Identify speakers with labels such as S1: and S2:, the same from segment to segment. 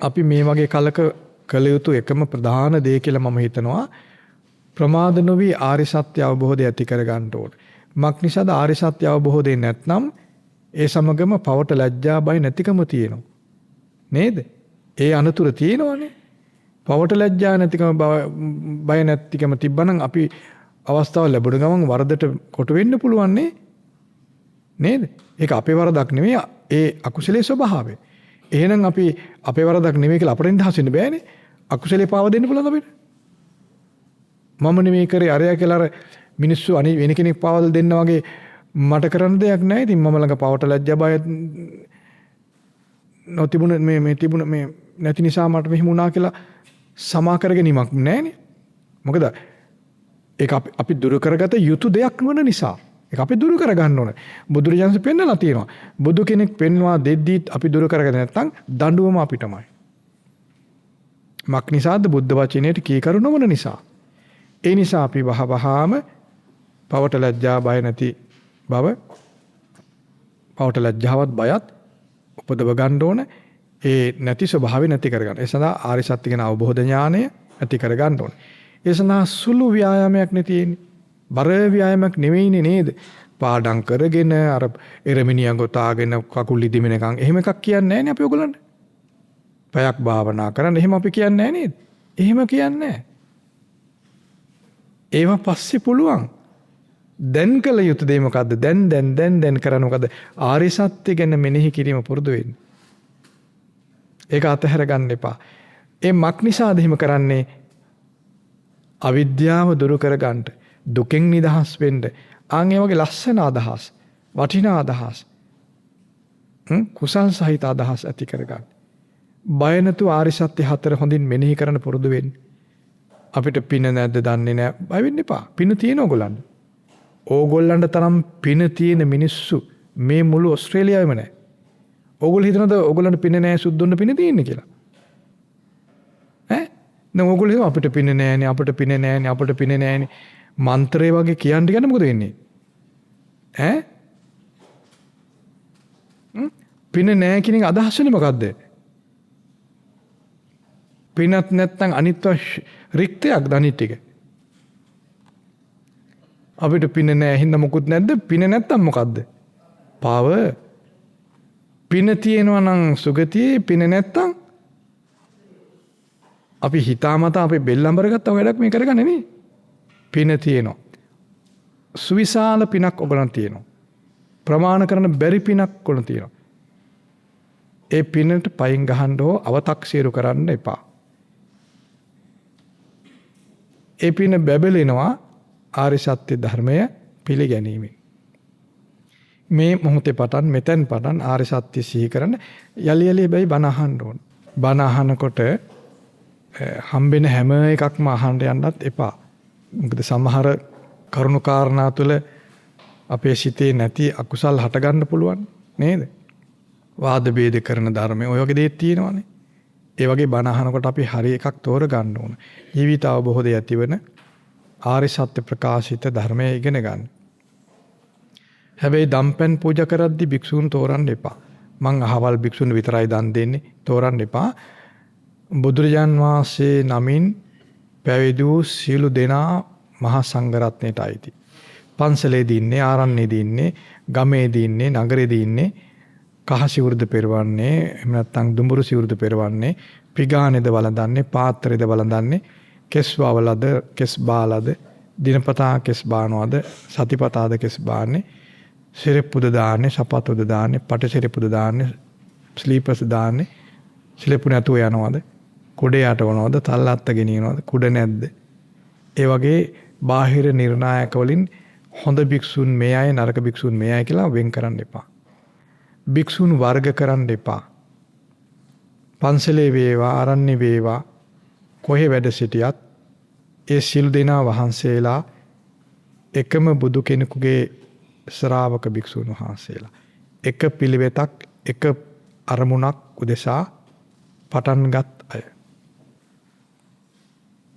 S1: අපි මේ වගේ කලක කළ යුතු එකම ප්‍රධාන දේ කියලා මම හිතනවා ප්‍රමාද නොවි ආර්ය සත්‍ය අවබෝධය ඇති කර ගන්න ඕන. මක් නිසාද ආර්ය සත්‍ය අවබෝධය නැත්නම් ඒ සමගම පවට ලැජ්ජා බය නැතිකම තියෙනවා. නේද? ඒ අනතුරු තියෙනවනේ. පවට ලැජ්ජා නැතිකම බය නැතිකම තිබ්බනම් අපි අවස්ථාව ලැබුණ ගමන් වරදට කොට වෙන්න පුළුවන් නේද? ඒක අපේ වරදක් නෙමෙයි ඒ අකුසලයේ ස්වභාවය. එහෙනම් අපි අපේ වරදක් නෙමෙයි කියලා අපිට නිදහස් වෙන්න බෑනේ. අකුසලේ පාව දෙන්න පුළුවන් අපිට. මම නෙමෙයි කරේ අරයා කියලා අර මිනිස්සු අනි වෙන කෙනෙක් පාවල් දෙන්න වගේ මට කරන්න දෙයක් නැහැ. ඉතින් මම ළඟ පවට ලැජ්ජා බය නොතිබුණ මේ තිබුණ මේ නැති නිසා මට මෙහෙම වුණා කියලා සමා කරගැනීමක් නැහැනේ. මොකද ඒක අපි දුරු කරගත යුතු දෙයක් වන නිසා. ඒක අපි දුරු කරගන්න ඕනේ. බුදුරජාණන් පෙන්නලා තියෙනවා. බුදු කෙනෙක් පෙන්වා දෙද්දීත් අපි දුරු කරගන්න නැත්නම් දඬුවම අපිටමයි. මක් නිසාද බුද්ධ වචනයට කීකරු නොවන නිසා. ඒ නිසා අපි වහවහාම පවට ලැජ්ජා බය නැති බව පවට ලැජ්ජාවත් බයත් උපදව ගන්න ඕන. ඒ නැති ස්වභාවය නැති කරගන්න. ඒ සඳහා ආර්ය සත්‍ය ගැන අවබෝධ ඥානය ඇති කරගන්න ඕන. ඒ සඳහා සුළු ව්‍යායාමයක් නේ තියෙන්නේ. බර ව්‍යායාමයක් නෙවෙයිනේ නේද? පාඩම් කරගෙන අර එරමිනිය ගොතාගෙන කකුල් ඉදිමෙනකන් එහෙම එකක් කියන්නේ නැහැ නේ අපි ඔයගොල්ලන්ට. පැයක් භාවනා කරන්න එහෙම අපි කියන්නේ නැහැ නේද? එහෙම කියන්නේ නැහැ. ඒව පස්සේ පුළුවන්. දැන් කළ යුතු දේ මොකද්ද? දැන් කරන්න මොකද්ද? ආර්ය සත්‍ය ගැන මෙනෙහි කිරීම පුරුදු වෙන්න. ඒක අතහැර ගන්න එපා. ඒ මක් නිසාද එහෙම කරන්නේ? අවිද්‍යාව දුරු කර ගන්නට, දුකෙන් නිදහස් වෙන්න. ආන් ඒ වගේ ලස්සන අදහස්, වටිනා අදහස්, කුසල් සහිත අදහස් ඇති කර ගන්න. බය නැතු ආර්ය සත්‍ය හතර හොඳින් මෙනෙහි කරන්න පුරුදු වෙන්න. අපිට පින නැද්ද දන්නේ නැහැ. බය වෙන්න එපා. පින තියෙන ඕගොල්ලන්ට. ඕගොල්ලන්ට තරම් පින තියෙන මිනිස්සු මේ මුළු ඕස්ට්‍රේලියාවෙම නැහැ. ඕගොල්ලෝ හිතනද ඕගොල්ලන්ට පින නැහැ සුද්ධොන්න පින තියෙන්නේ කියලා? දැන් ඕගොල්ලෝ අපිට පින නැහැනේ, අපිට පින නැහැනේ, අපිට පින නැහැනේ. මන්ත්‍රය වගේ කියන්න ගන්න මොකද වෙන්නේ? පින නැහැ කියන එක අදහස් වෙන්නේ මොකද්ද? පිනත් නැත්නම් අනිත්ව රික්තයක් දනිත් ටික. අපිට පින නැහැ හින්දා මොකුත් නැද්ද? පින නැත්තම් මොකද්ද? පාව. පින තියෙනවා නම් සුගතියේ, පින නැත්තම් අපි හිතාමතා අපේ බෙල්ලම්බර ගත්තා වැඩක් මේ කරගන්නේ නේ. පින තියෙනවා. සුවිශාල පිනක් ඔයගලන් තියෙනවා. ප්‍රමාණ කරන බැරි පිනක් ඔයගලන් තියෙනවා. ඒ පිනට පයින් ගහන්න හෝ අව탁සීරු කරන්න එපා. ඒ පින බැබලෙනවා ආර්ය සත්‍ය ධර්මය පිළිගැනීමෙන්. මේ මොහොතේ පටන් මෙතෙන් පටන් ආර්ය සත්‍ය සිහි කරන යලි යලි බයි බණ අහන්න ඕන. බණ අහනකොට හම්බෙන හැම එකක්ම අහන්න යන්නත් එපා. මොකද සමහර කරුණු කාරණා තුළ අපේ සිතේ නැති අකුසල් හට ගන්න පුළුවන් නේද? වාද ભેද කරන ධර්ම ඔය වගේ දේත් තියෙනවානේ. ඒ වගේ බණ අහනකොට අපි හරි එකක් තෝර ගන්න ඕන. ජීවිත අවබෝධය ඇතිවන ආර්ය සත්‍ය ප්‍රකාශිත ධර්මය ඉගෙන ගන්න. හැබැයි දම්පැන් පූජා කරද්දී භික්ෂූන් තෝරන්න එපා. මං අහවල් භික්ෂුන් විතරයි දන් දෙන්නේ. තෝරන්න එපා. බුදුරජාන් වහන්සේ නමින් පැවිදි වූ සියලු දෙනා මහා සංඝරත්නයට අයිති. පන්සලේදී ඉන්නේ, ආරණ්‍යයේදී ඉන්නේ, ගමේදී ඉන්නේ, නගරේදී ඉන්නේ, කහ සිවුරුද පෙරවන්නේ, එහෙම නැත්නම් දුඹුරු සිවුරුද පෙරවන්නේ, පිගානේද වළඳන්නේ, පාත්‍රයේද වළඳන්නේ, කෙස් වවලද, කෙස් බාලද, දිනපතා කෙස් බානවද, සතිපතාද කෙස් බාන්නේ, සිරෙප්පුද දාන්නේ, සපත්තුද දාන්නේ, පටසිරෙප්පුද දාන්නේ, ස්ලීපර්ස් දාන්නේ, සිලෙප්පු නැතුව යනවද, කුඩේ යටවනවද, තල්ලත්ත ගෙනියනවද, කුඩ නැද්ද? ඒ වගේ බාහිර නිර්ණායක වලින් හොඳ භික්ෂුන් මේ අය, නරක භික්ෂුන් මේ අය කියලා වෙන් කරන්න එපා. භික්ෂුන් වර්ග කරන්න එපා. පන්සලේ වේවා, ආරණ්‍ය වේවා, කොහේ වැඩ සිටියත් ඒ සියලු දෙනා වහන්සේලා එකම බුදු කෙනෙකුගේ ශ්‍රාවක භික්ෂුන් වහන්සේලා. එක පිළිවෙතක්, එක අරමුණක් උදෙසා පටන්ගත් අය.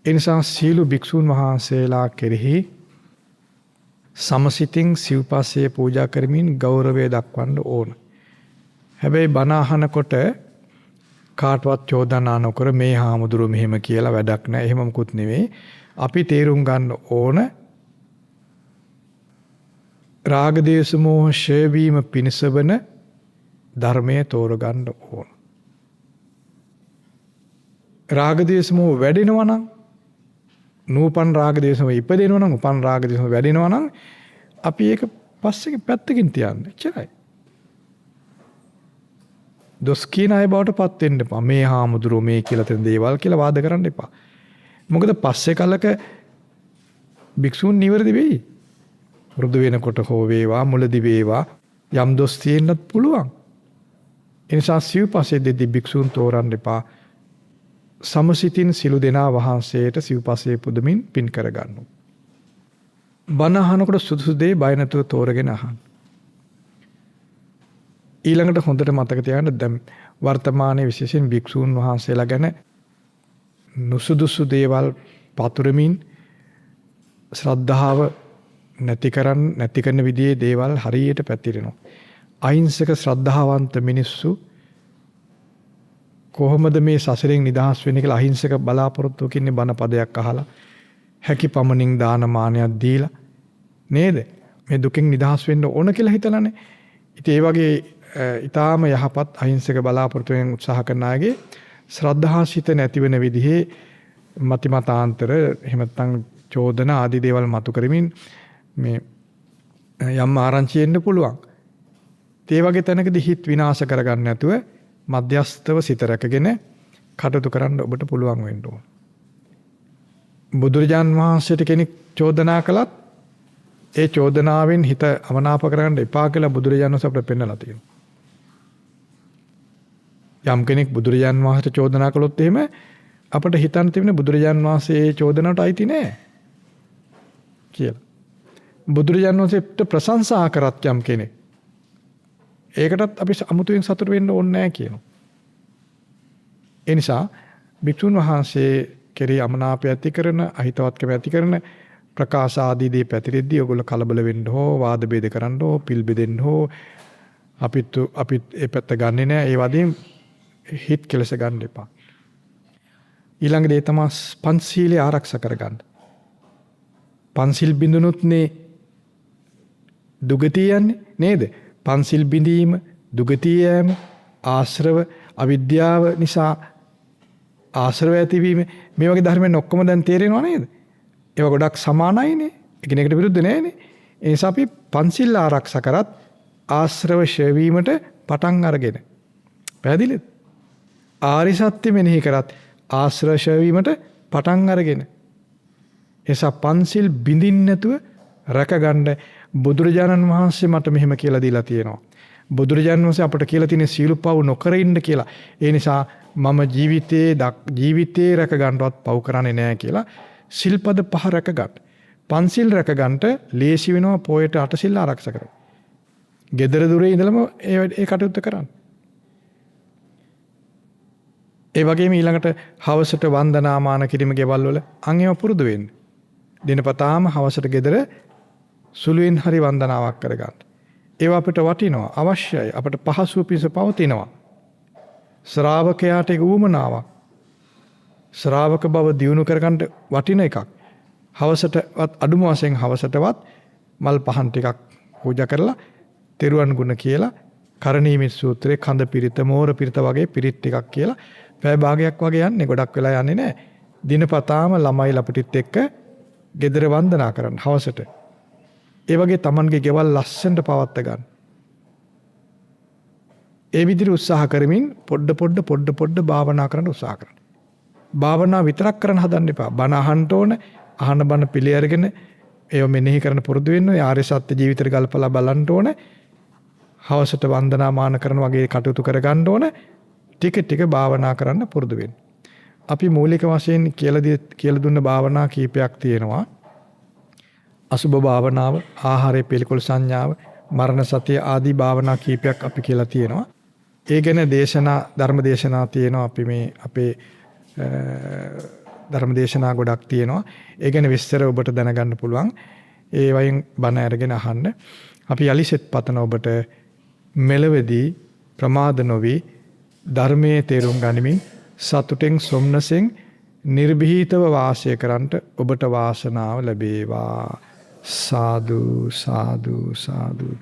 S1: එනිසා සියලු භික්ෂුන් වහන්සේලා කෙරෙහි සමසිතින් සිව්පස්සේ පූජා කරමින් ගෞරවය දක්වන්න ඕන. හැබැයි බණ අහනකොට කාටවත් චෝදනා නොකර මේ හාමුදුරුව මෙහෙම කියලා වැඩක් නැහැ. එහෙම මුකුත් නෙවෙයි. අපි තේරුම් ගන්න ඕන රාග දේශ මොහ ෂය වීම පිණිස වන ධර්මයේ තෝරගන්න ඕන. රාග දේශ මොහ වැඩෙනවා නම් නූපන් රාග දේශ මොහ ඉපදෙනවා නම් උපන් රාග දේශ මොහ වැඩෙනවා නම් අපි ඒක පස්සේ පැත්තකින් තියන්න. එච්චරයි. දොස් කියන අය බවට පත් වෙන්න එපා. මේ හාමුදුරුවෝ මේ කියලා තන දේවල් කියලා වාද කරන්න එපා. මොකද පස්සේ කලක භික්ෂුන් නිවැරදි වෙයි. වෘද්ධ වෙනකොට හෝ වේවා මුලදී වේවා යම් දොස් තියෙන්නත් පුළුවන්. ඒ නිසා සිව්පස්සේ දෙදී භික්ෂුන් තෝරන්න එපා. සමසිතින් සිළු දෙනා වහන්සේට සිව්පස්සේ පුදමින් පින් කරගන්න. බණ අහනකොට සුදුසු දේ බය නැතුව තෝරගෙන අහන්න. ඊළඟට හොඳට මතක තියාගන්න දැන් වර්තමානයේ විශේෂයෙන් භික්ෂූන් වහන්සේලා ගැන නුසුදුසු දේවල් පතුරමින් ශ්‍රද්ධාව නැති කරන විදිහේ දේවල් හරියට පැතිරෙනවා. අහිංසක ශ්‍රද්ධාවන්ත මිනිස්සු කොහොමද මේ සසරෙන් නිදහස් වෙන්නේ කියලා අහිංසක බලාපොරොත්තුවකින් බණ පදයක් අහලා හැකි පමණින් දානමානයක් දීලා නේද? මේ දුකෙන් නිදහස් වෙන්න ඕන කියලා හිතලානේ. ඉතින් ඒ වගේ ඊටාම යහපත් අහිංසක බලාපොරොත්තුවෙන් උත්සාහ කරන අයගේ ශ්‍රද්ධාසිත නැති වෙන විදිහේ මතිමතාන්තර එහෙම නැත්නම් චෝදනා ආදී දේවල් මතු කරමින් මේ යම් ආරංචි එන්න පුළුවන්. ඒ වගේ තැනකදී හිත විනාශ කරගන්න නැතුව මධ්‍යස්තව සිත රැකගෙන කටයුතු කරන්න ඔබට පුළුවන් වෙන්න ඕන. බුදුරජාන් වහන්සේට කෙනෙක් චෝදනා කළත් ඒ චෝදනාවෙන් හිත අමනාප කරගන්න එපා කියලා බුදුරජාණන් වහන්සේ අපිට පෙන්නලා තියෙනවා. යම් කෙනෙක් බුදුරජාන් වහන්සේට චෝදනා කළොත් එහෙම අපිට හිතන්න තිබෙන බුදුරජාන් වහන්සේ ඒ චෝදනාවට අයිති නෑ කියලා. බුදුරජාන් වහන්සේට ප්‍රශංසා කරත් යම් කෙනෙක් ඒකටත් අපි අමුතුවෙන් සතුට වෙන්න ඕනේ නෑ කියනවා. ඒ නිසා භික්ෂුන් වහන්සේ කෙරෙහි අමනාපය ඇති කරන අහිතවත්කම ඇති කරන ප්‍රකාශ ආදී දේ පැතිරෙද්දී ඔයගොල්ලෝ කලබල වෙන්න හෝ වාද භේද කරන්න හෝ පිල් බෙදෙන්න හෝ අපිත් ඒ පැත්ත ගන්නෙ නෑ. ඒ වදින් හිත කෙලස ගන්න එපා. ඊළඟ දේ තමයි පංචශීලය ආරක්ෂා කරගන්න. පංචශීල් බිඳුනොත්නේ දුගතිය යන්නේ නේද? පංචශීල් බිඳීම, දුගතිය යෑම, ආශ්‍රව, අවිද්‍යාව නිසා ආශ්‍රව ඇතිවීම මේ වගේ ධර්මයන් ඔක්කොම දැන් තේරෙනව නේද? ඒවා ගොඩක් සමානයිනේ. එකිනෙකට විරුද්ධ නෑනේ. ඒ නිසා අපි පංචශීල ආරක්ෂා කරත් ආශ්‍රව ෂය වීමට පටන් අරගෙන. පැහැදිලිද? ආරි සත්‍ය මෙනෙහි කරත් ආශ්‍රව ෂය වීමට පටන් අරගෙන. එසා පංචශීල් බිඳින්න නැතුව රැකගන්න බුදුරජාණන් වහන්සේ මට මෙහෙම කියලා දීලා තියෙනවා. බුදුරජාණන් වහන්සේ අපට කියලා තියෙන සීල පව් නොකර ඉන්න කියලා. ඒ නිසා මම ජීවිතේ රැක ගන්නවත් පව් කරන්නේ නැහැ කියලා සිල්පද 5 රැක ගන්න. පන්සිල් රැක ගන්නට ලේසි වෙනවා පොයට 8 සිල් ආරක්ෂා කරගන්න. gedara dure ඉඳලම ඒ කටයුත්ත කරන්න. ඒ වගේම ඊළඟට හවසට වන්දනාමාන කිරීම ගෙවල් වල අංගේම පුරුදු වෙන්න. දිනපතාම හවසට gedara සුළුෙන් හරි වන්දනාවක් කරගන්න. ඒවා අපිට වටිනවා, අවශ්‍යයි. අපිට පහසුව පිණිස පවතිනවා. ශ්‍රාවකයාට ඒක උවමනාවක්. ශ්‍රාවක බව දියුණු කරගන්න වටින එකක්. හවසටවත් අඩුම වශයෙන් හවසටවත් මල් පහන් ටිකක් පූජා කරලා තෙරුවන් ගුණ කියලා කරණීයමිත් සූත්‍රයේ කඳ පිරිත, මෝර පිරිත වගේ පිරිත් ටිකක් කියලා පැය භාගයක් වගේ යන්නේ. ගොඩක් වෙලා යන්නේ නැහැ. දිනපතාම ළමයි ලපටිත් එක්ක ගෙදර වන්දනා කරන්න හවසට. ඒ වගේ Tamanගේ ගෙවල් ලස්සනට පවත්ත ගන්න. ඒ විදිහට උත්සාහ කරමින් පොඩ භාවනා කරන්න උත්සාහ කරන්න. භාවනා විතරක් කරන්න හදන්න එපා. බණ අහන්න ඕන. අහන බණ පිළි අරගෙන ඒව මෙනෙහි කරන්න පුරුදු වෙන්න ඕනේ. ආර්ය සත්‍ය ජීවිතයට ගල්පලා බලන්න ඕනේ. හවසට වන්දනාමාන කරන වගේ කටයුතු කරගන්න ඕනේ. ටික භාවනා කරන්න පුරුදු වෙන්න. අපි මූලික වශයෙන් කියලා දුන්න භාවනා කීපයක් තියෙනවා. අසුබ භාවනාව, ආහාරයේ පිළිකුල් සංඥාව, මරණ සතිය ආදී භාවනා කීපයක් අපි කියලා තියෙනවා. ඒ ගැන ධර්ම දේශනා තියෙනවා. අපි මේ අපේ ධර්ම දේශනා ගොඩක් තියෙනවා. ඒ ගැන විස්තර ඔබට දැනගන්න පුළුවන්. ඒ වයින් බණ අරගෙන අහන්න. අපි යලිසෙත් පතන ඔබට මෙලවදී ප්‍රමාද නොවි ධර්මයේ තේරුම් ගනිමින් සතුටෙන් සොම්නසෙන් නිර්භීතව වාසය කරන්නට ඔබට වාසනාව ලැබේවා. සාදු සාදු සාදු.